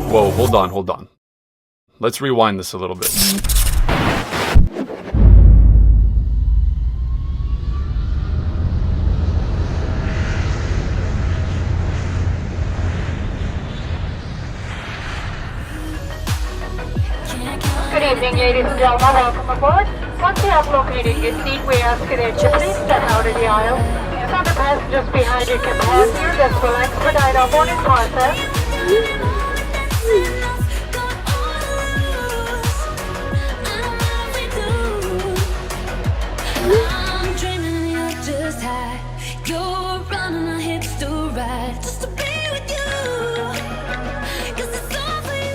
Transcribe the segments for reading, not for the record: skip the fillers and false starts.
Whoa, hold on. Let's rewind this a little bit. Good evening, ladies and gentlemen. Welcome aboard. Once you have located your seat, we ask that you please step out of the aisle. Some of the passengers behind you can pass you. This will expedite our boarding process. I'm dreaming you're just high. You're running my hips to ride just to be with you. 'Cause it's all for you.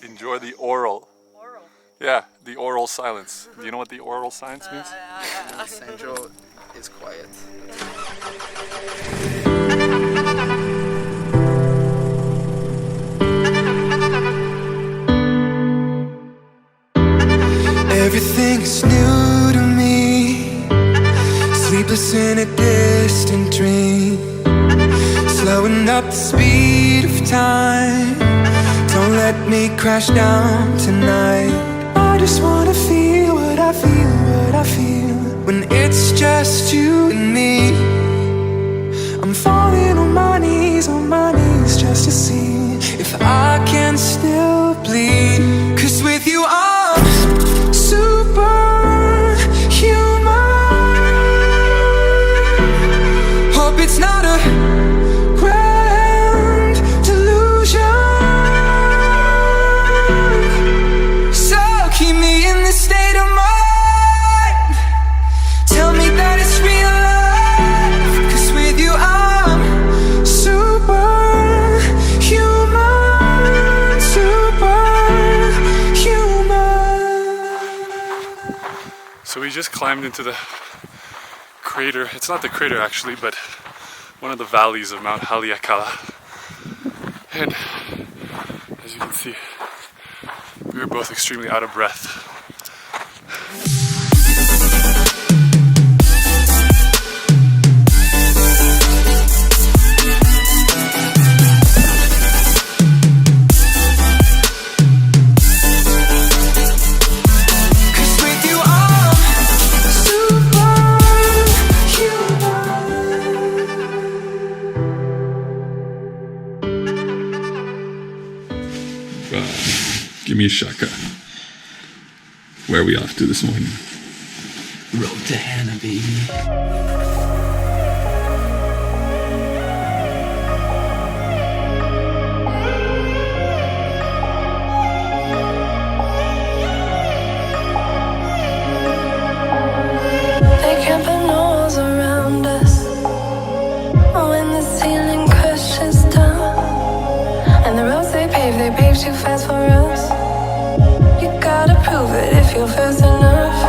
Enjoy the oral. Yeah, the oral silence. Do you know what the oral silence means? Sandro is quiet. Everything is new to me. Sleepless in a distant dream. Slowing up the speed of time. Don't let me crash down tonight. I just wanna feel what I feel, what I feel. When it's just you and me. I'm falling on my knees just to see if I can still bleed. 'Cause with you I'm superhuman. Hope it's not a grand delusion. So keep me in this state of mind. Tell me that it's real life. 'Cause with you I'm superhuman, superhuman. So we just climbed into the crater. It's not the crater actually, but one of the valleys of Mount Haleakala. And as you can see, we were both extremely out of breath. Give me a shaka. Where are we off to this morning? Road to Hana, baby. They can't put no walls around us. When the ceiling crashes down, and the roads they pave too fast for us. You gotta prove it if you're fast enough.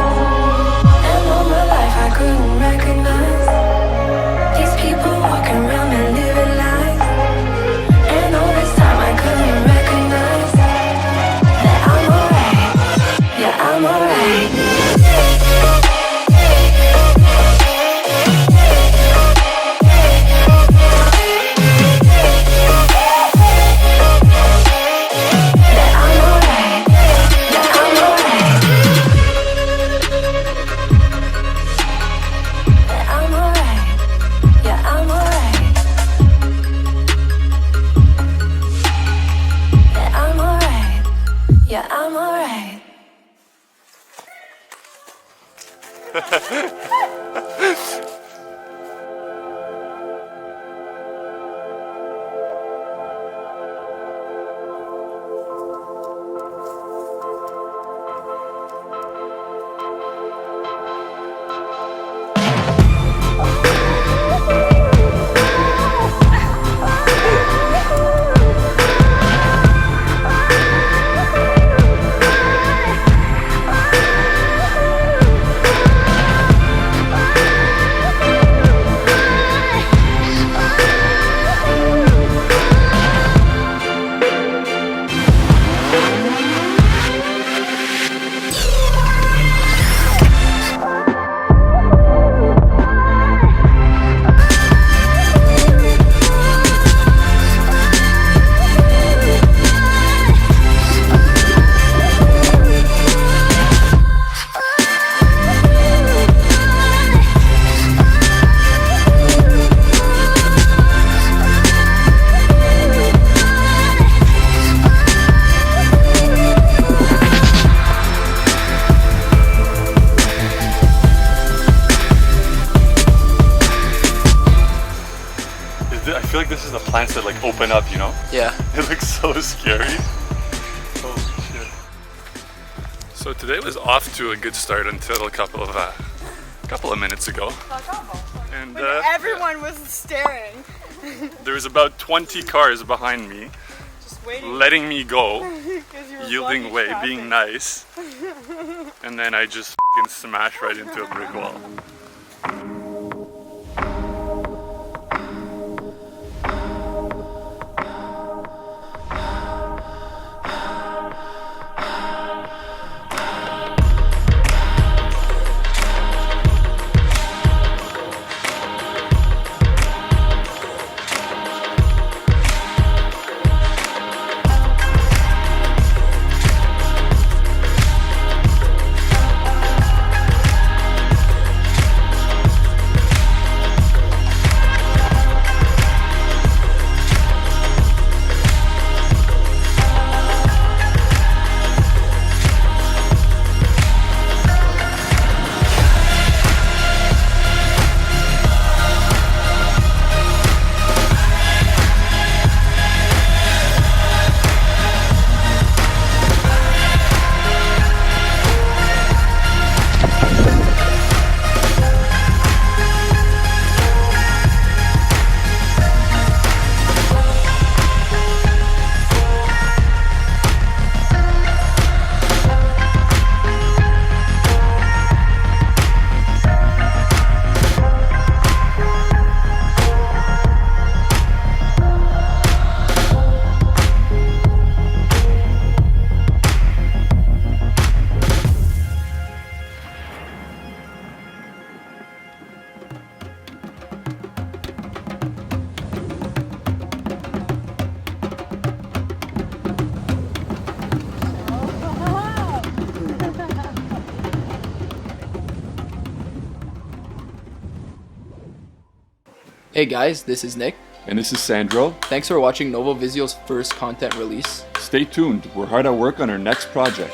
And all my life I couldn't recognize these people walking around and living lies. And all this time I couldn't recognize that I'm alright. Yeah, I'm alright. I feel like this is the plants that like open up, you know? Yeah. It looks so scary. Holy shit. So today was off to a good start until a couple of minutes ago. And everyone was staring. there was about 20 cars behind me, Just waiting. letting me go, 'Cause you were yielding blocking way, traffic. being nice. And then I just smashed right into a brick wall. Hey guys, this is Nick. And this is Sandro. Thanks for watching Novo Visio's first content release. Stay tuned, we're hard at work on our next project.